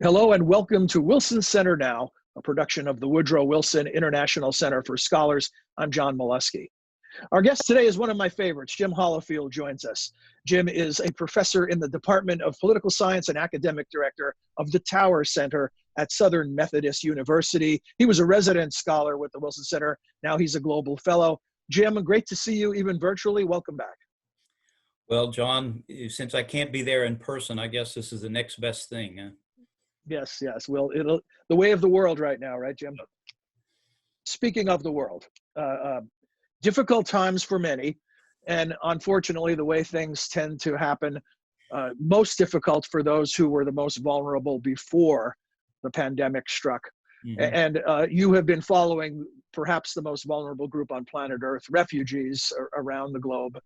Hello and welcome to Wilson Center Now, a production of the Woodrow Wilson International Center for Scholars. I'm John Molesky. Our guest today is one of my favorites. Jim Hollifield joins us. Jim is a professor in the Department of Political Science and academic director of the Tower Center at Southern Methodist University. He was a resident scholar with the Wilson Center. Now he's a Global Fellow. Jim, great to see you even virtually. Welcome back. Well, John, since I can't be there in person, I guess this is the next best thing. Huh? Yes. Well, the way of the world right now, right, Jim? Speaking of the world, difficult times for many, and unfortunately, the way things tend to happen, most difficult for those who were the most vulnerable before the pandemic struck. Mm-hmm. And you have been following perhaps the most vulnerable group on planet Earth, refugees around the globe.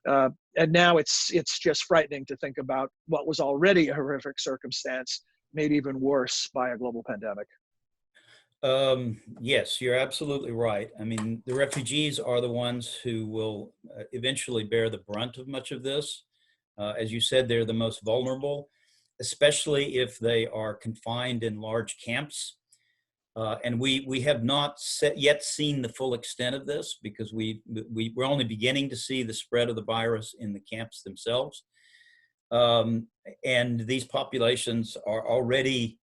And now it's just frightening to think about what was already a horrific circumstance made even worse by a global pandemic. Yes, you're absolutely right. I mean, the refugees are the ones who will eventually bear the brunt of much of this. As you said, they're the most vulnerable, especially if they are confined in large camps. And we have not yet seen the full extent of this because we're only beginning to see the spread of the virus in the camps themselves. And these populations are already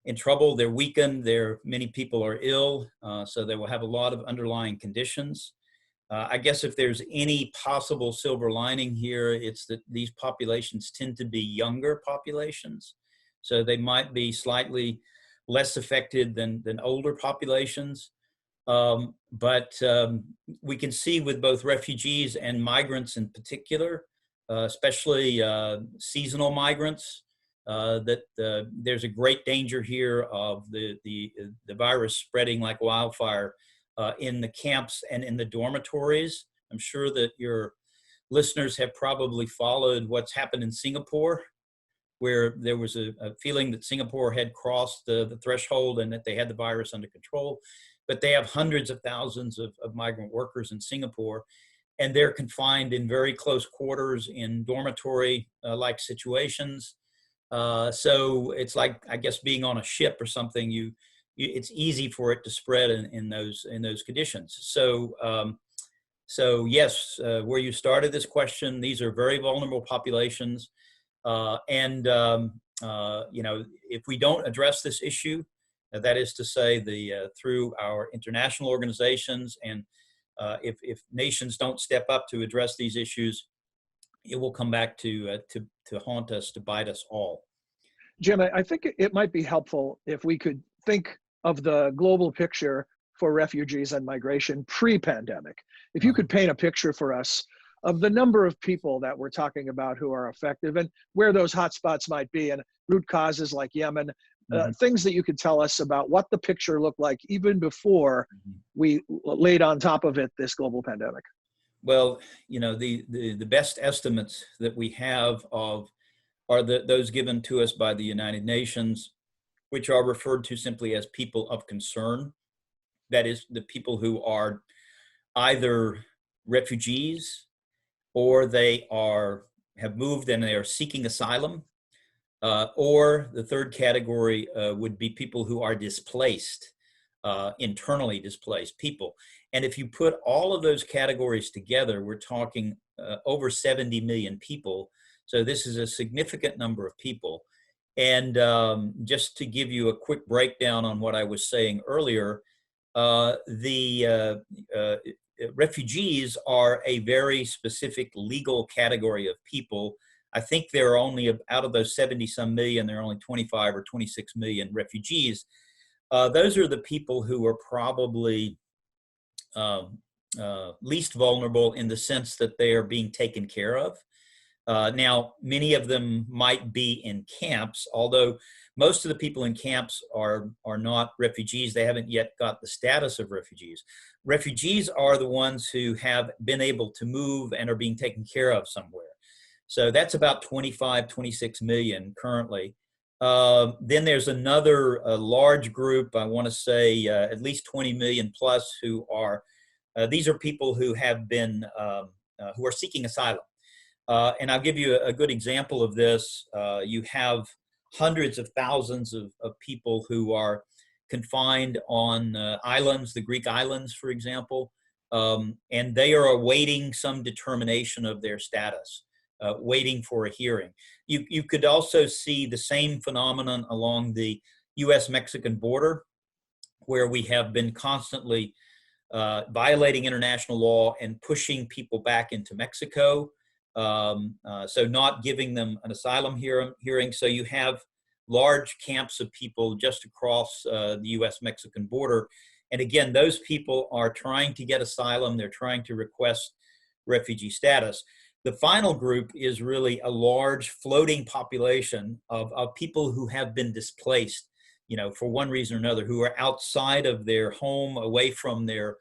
in trouble. They're weakened. Many people are ill, so they will have a lot of underlying conditions. I guess if there's any possible silver lining here, it's that these populations tend to be younger populations, so they might be slightly less affected than older populations. But we can see with both refugees and migrants in particular, especially seasonal migrants, that there's a great danger here of the virus spreading like wildfire in the camps and in the dormitories. I'm sure that your listeners have probably followed what's happened in Singapore, where there was a feeling that Singapore had crossed the threshold and that they had the virus under control. But they have hundreds of thousands of migrant workers in Singapore, and they're confined in very close quarters in dormitory-like situations. So it's like, I guess, being on a ship or something. It's easy for it to spread in those conditions. So yes, where you started this question, these are very vulnerable populations, and if we don't address this issue, that is to say, through our international organizations, and if nations don't step up to address these issues, it will come back to haunt us, to bite us all. Jim, I think it might be helpful if we could think of the global picture for refugees and migration pre-pandemic. If you could paint a picture for us of the number of people that we're talking about who are affected and where those hotspots might be, and root causes like Yemen, things that you could tell us about what the picture looked like even before we laid on top of it this global pandemic. Well, the best estimates that we have are those given to us by the United Nations, which are referred to simply as people of concern. That is, the people who are either refugees or they have moved and they are seeking asylum, or the third category would be people who are displaced, internally displaced people. And if you put all of those categories together, we're talking over 70 million people. So this is a significant number of people. And just to give you a quick breakdown on what I was saying earlier, refugees are a very specific legal category of people. I think there are only, out of those 70 some million, there are only 25 or 26 million refugees. Those are the people who are probably least vulnerable in the sense that they are being taken care of. Now, many of them might be in camps, although most of the people in camps are not refugees. They haven't yet got the status of refugees. Refugees are the ones who have been able to move and are being taken care of somewhere. So that's about 25, 26 million currently. Then there's another large group, I want to say at least 20 million plus, who are, these are people who have been, who are seeking asylum. And I'll give you a good example of this. You have hundreds of thousands of people who are confined on islands, the Greek islands, for example, and they are awaiting some determination of their status, waiting for a hearing. You could also see the same phenomenon along the U.S.-Mexican border, where we have been constantly violating international law and pushing people back into Mexico, so not giving them an asylum hearing. So you have large camps of people just across the U.S.-Mexican border. And again, those people are trying to get asylum. They're trying to request refugee status. The final group is really a large floating population of people who have been displaced, for one reason or another, who are outside of their home, away from their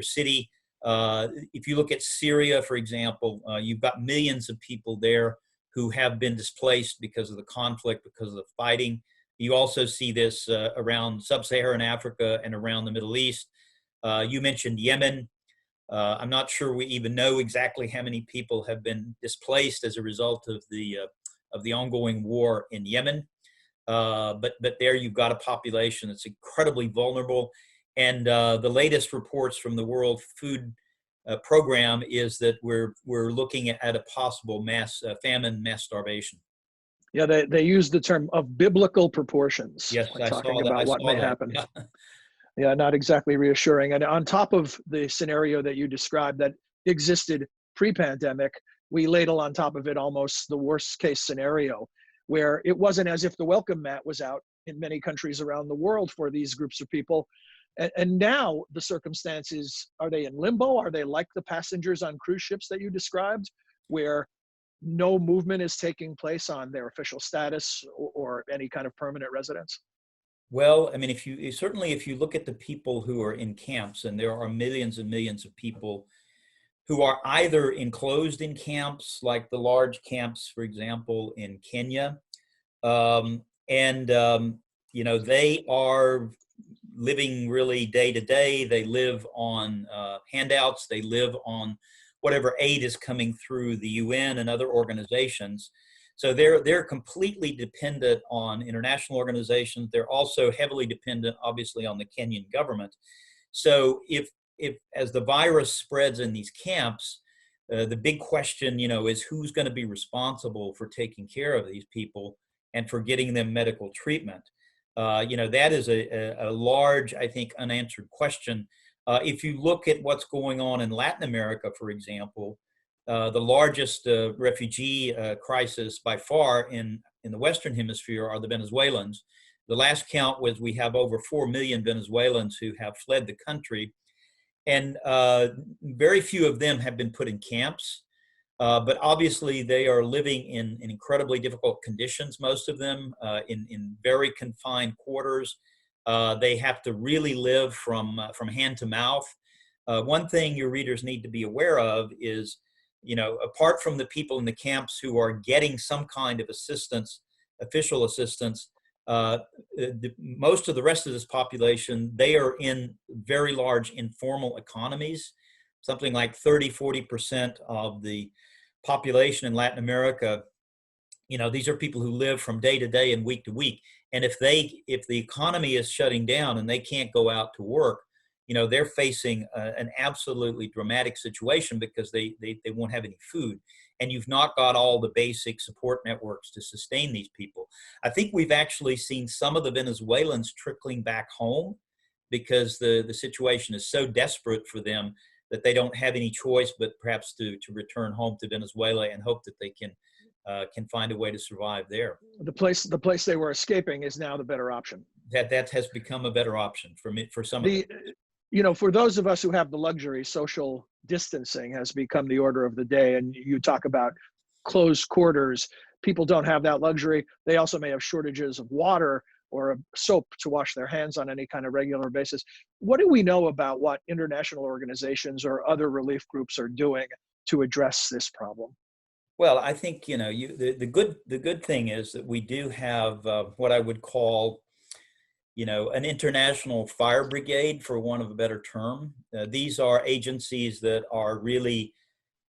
city. If you look at Syria, for example, you've got millions of people there who have been displaced because of the conflict, because of the fighting. You also see this around sub-Saharan Africa and around the Middle East. You mentioned Yemen. I'm not sure we even know exactly how many people have been displaced as a result of the ongoing war in Yemen. But there you've got a population that's incredibly vulnerable. And the latest reports from the World Food Program is that we're looking at a possible mass famine, mass starvation. Yeah, they use the term of biblical proportions Yes, when I talking saw that. about what may happen. Yeah. Yeah, not exactly reassuring. And on top of the scenario that you described that existed pre-pandemic, we ladle on top of it almost the worst case scenario, where it wasn't as if the welcome mat was out in many countries around the world for these groups of people. And now the circumstances, are they in limbo? Are they like the passengers on cruise ships that you described, where no movement is taking place on their official status or any kind of permanent residence? Well, I mean, if you look at the people who are in camps, and there are millions and millions of people who are either enclosed in camps, like the large camps, for example, in Kenya, and they are living really day to day. They live on handouts. They live on whatever aid is coming through the UN and other organizations. So they're completely dependent on international organizations. They're also heavily dependent, obviously, on the Kenyan government. So if as the virus spreads in these camps, the big question, is who's going to be responsible for taking care of these people and for getting them medical treatment. That is a large, I think, unanswered question. If you look at what's going on in Latin America, for example, the largest refugee crisis by far in the Western Hemisphere are the Venezuelans. The last count was we have over 4 million Venezuelans who have fled the country, and very few of them have been put in camps. But obviously, they are living in incredibly difficult conditions, most of them, in very confined quarters. They have to really live from hand to mouth. One thing your readers need to be aware of is, apart from the people in the camps who are getting some kind of assistance, official assistance, most of the rest of this population, they are in very large informal economies. Something like 30–40% of the population in Latin America, these are people who live from day to day and week to week. And if the economy is shutting down and they can't go out to work, they're facing an absolutely dramatic situation because they won't have any food. And you've not got all the basic support networks to sustain these people. I think we've actually seen some of the Venezuelans trickling back home because the situation is so desperate for them that they don't have any choice but perhaps to return home to Venezuela and hope that they can find a way to survive there. The place they were escaping is now the better option. That has become a better option for some of them. For those of us who have the luxury, social distancing has become the order of the day. And you talk about closed quarters. People don't have that luxury. They also may have shortages of water or soap to wash their hands on any kind of regular basis. What do we know about what international organizations or other relief groups are doing to address this problem? Well, I think, the good thing is that we do have what I would call, an international fire brigade, for want of a better term. These are agencies that are really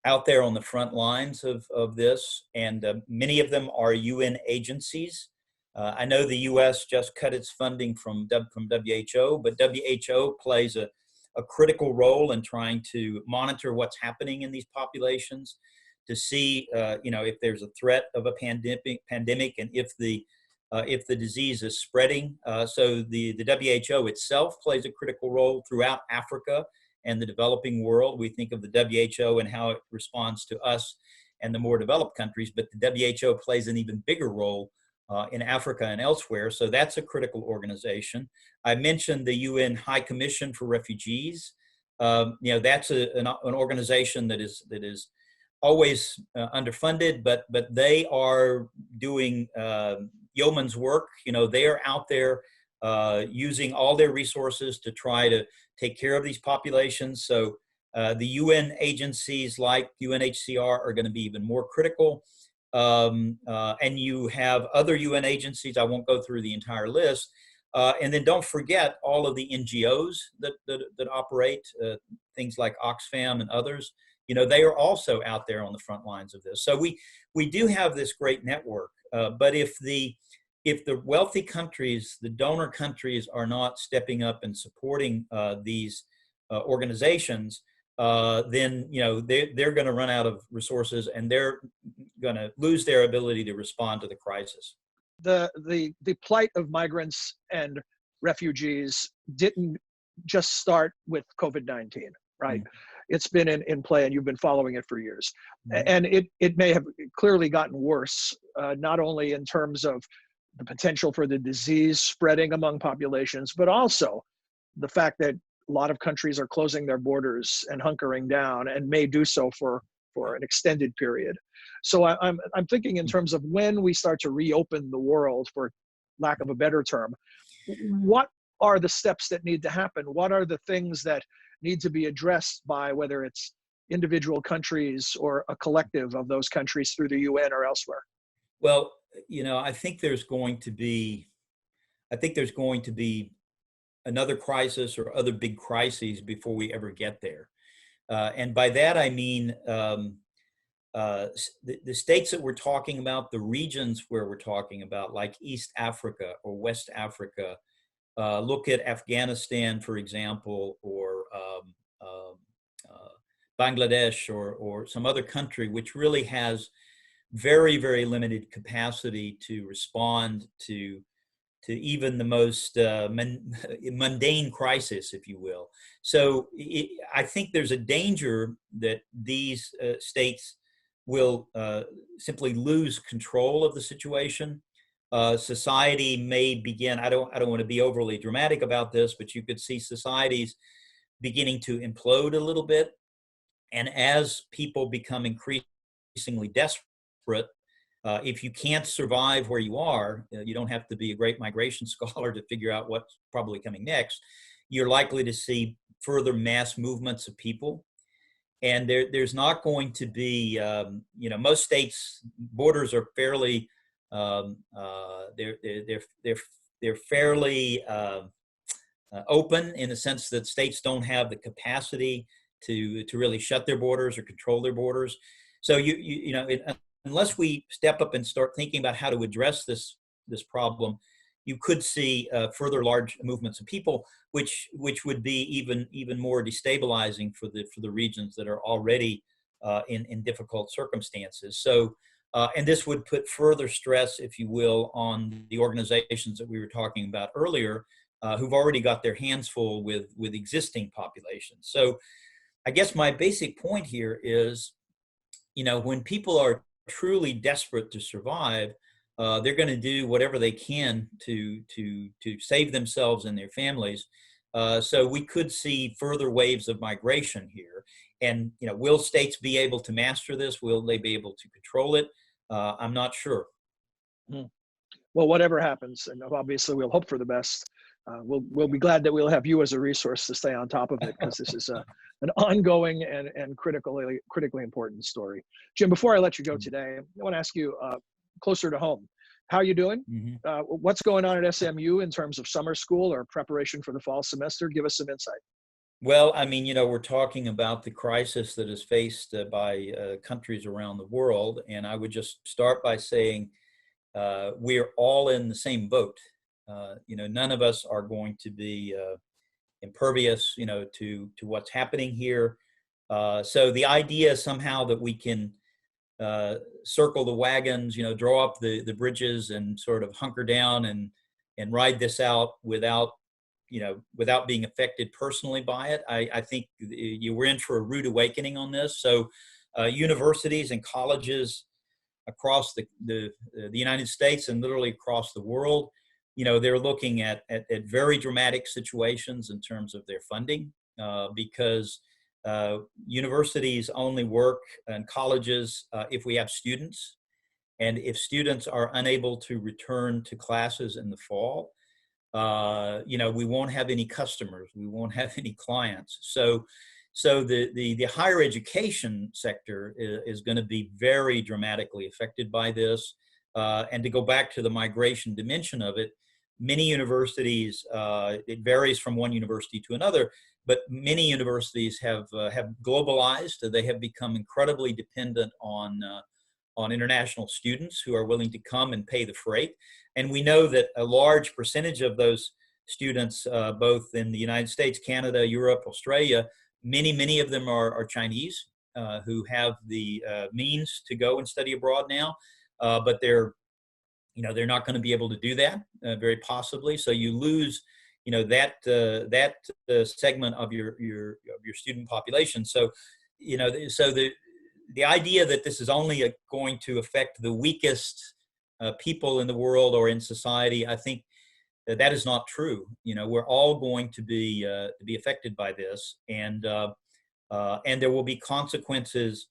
out there on the front lines of this, and many of them are UN agencies. I know the U.S. just cut its funding from WHO, but WHO plays a critical role in trying to monitor what's happening in these populations, to see, if there's a threat of a pandemic, and if the disease is spreading. So the WHO itself plays a critical role throughout Africa and the developing world. We think of the WHO and how it responds to us and the more developed countries, but the WHO plays an even bigger role in Africa and elsewhere. So that's a critical organization. I mentioned the UN High Commission for Refugees. That's an organization that is always underfunded, but they are doing yeoman's work. They are out there using all their resources to try to take care of these populations. So the UN agencies like UNHCR are going to be even more critical. And you have other UN agencies. I won't go through the entire list. And then don't forget all of the NGOs that operate, things like Oxfam and others. They are also out there on the front lines of this. So we do have this great network. But if the wealthy countries, the donor countries, are not stepping up and supporting these organizations, then they're going to run out of resources, and they're going to lose their ability to respond to the crisis. The plight of migrants and refugees didn't just start with COVID-19, right? Mm-hmm. It's been in play, and you've been following it for years. Mm-hmm. And it may have clearly gotten worse, not only in terms of the potential for the disease spreading among populations, but also the fact that a lot of countries are closing their borders and hunkering down, and may do so for an extended period. So I'm thinking in terms of when we start to reopen the world, for lack of a better term, what are the steps that need to happen? What are the things that need to be addressed by, whether it's individual countries or a collective of those countries through the UN or elsewhere? Well, I think there's going to be another crisis or other big crises before we ever get there. And by that, I mean the states that we're talking about, the regions where we're talking about, like East Africa or West Africa. Look at Afghanistan, for example, or Bangladesh, or some other country which really has very, very limited capacity to respond to even the most mundane crisis, if you will. So I think there's a danger that these states will simply lose control of the situation. Society may begin, I don't want to be overly dramatic about this, but you could see societies beginning to implode a little bit. And as people become increasingly desperate, if you can't survive where you are, you don't have to be a great migration scholar to figure out what's probably coming next. You're likely to see further mass movements of people. And there's not going to be, most states' borders are fairly, they're fairly open, in the sense that states don't have the capacity to really shut their borders or control their borders. So unless we step up and start thinking about how to address this problem, you could see further large movements of people, which would be even more destabilizing for the regions that are already in difficult circumstances. So, and this would put further stress, if you will, on the organizations that we were talking about earlier, who've already got their hands full with existing populations. So, I guess my basic point here is, when people are truly desperate to survive, they're going to do whatever they can to save themselves and their families. So we could see further waves of migration here. And will states be able to master this? Will they be able to control it? I'm not sure. Well, whatever happens, and obviously we'll hope for the best. We'll be glad that we'll have you as a resource to stay on top of it, because this is an ongoing and critically important story. Jim, before I let you go today, I want to ask you closer to home. How are you doing? Mm-hmm. What's going on at SMU in terms of summer school or preparation for the fall semester? Give us some insight. Well, I mean, we're talking about the crisis that is faced by countries around the world. And I would just start by saying, we're all in the same boat. None of us are going to be impervious, to what's happening here. So the idea somehow that we can circle the wagons, draw up the bridges and sort of hunker down and ride this out without being affected personally by it. I think you were in for a rude awakening on this. So universities and colleges across the United States and literally across the world, they're looking at very dramatic situations in terms of their funding, because universities only work and colleges if we have students. And if students are unable to return to classes in the fall, we won't have any customers, we won't have any clients. So the higher education sector is going to be very dramatically affected by this. And to go back to the migration dimension of it, many universities, it varies from one university to another, but many universities have globalized. They have become incredibly dependent on international students who are willing to come and pay the freight. And we know that a large percentage of those students, both in the United States, Canada, Europe, Australia, many of them are Chinese who have the means to go and study abroad now, but they're not going to be able to do that very possibly. So you lose, that segment of your student population. So, so the idea that this is only going to affect the weakest people in the world or in society, I think that is not true. We're all going to be affected by this, and there will be consequences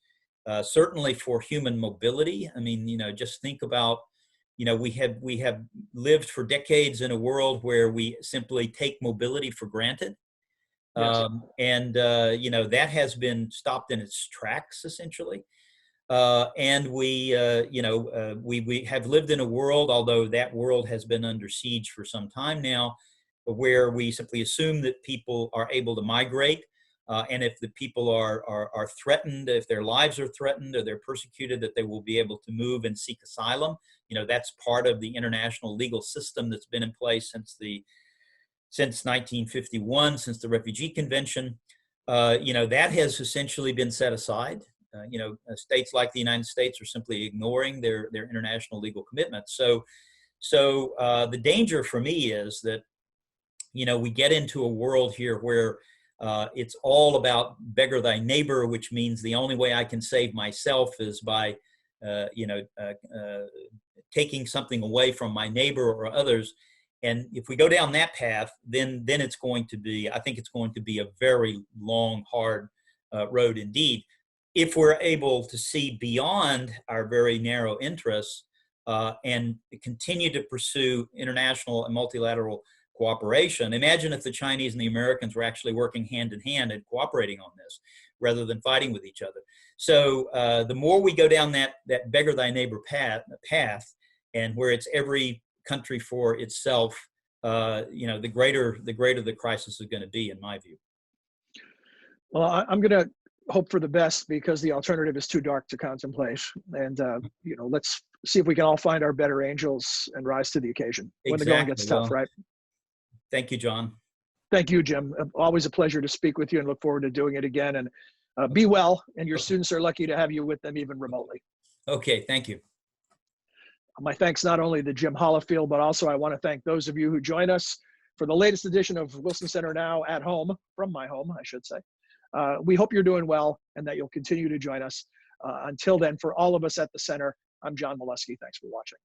certainly for human mobility. I mean, just think about, we have lived for decades in a world where we simply take mobility for granted. Yes. That has been stopped in its tracks, essentially. And we have lived in a world, although that world has been under siege for some time now, where we simply assume that people are able to migrate. And if the people are threatened, if their lives are threatened or they're persecuted, that they will be able to move and seek asylum. That's part of the international legal system that's been in place since 1951, since the Refugee Convention. That has essentially been set aside. States like the United States are simply ignoring their international legal commitments. So the danger for me is that, we get into a world here where it's all about beggar thy neighbor, which means the only way I can save myself is by, taking something away from my neighbor or others. And if we go down that path, then it's going to be, I think it's going to be a very long, hard road indeed. If we're able to see beyond our very narrow interests and continue to pursue international and multilateral cooperation. Imagine if the Chinese and the Americans were actually working hand in hand and cooperating on this rather than fighting with each other. So the more we go down that beggar thy neighbor path, and where it's every country for itself, the greater the crisis is going to be, in my view. Well, I'm going to hope for the best, because the alternative is too dark to contemplate. And let's see if we can all find our better angels and rise to the occasion when the going gets tough, right? Thank you, John. Thank you, Jim. Always a pleasure to speak with you, and look forward to doing it again. And be well, and your students are lucky to have you with them, even remotely. Okay, thank you. My thanks not only to Jim Hollifield, but also I want to thank those of you who join us for the latest edition of Wilson Center Now at home, from my home, I should say. We hope you're doing well and that you'll continue to join us. Until then, for all of us at the center, I'm John Molesky. Thanks for watching.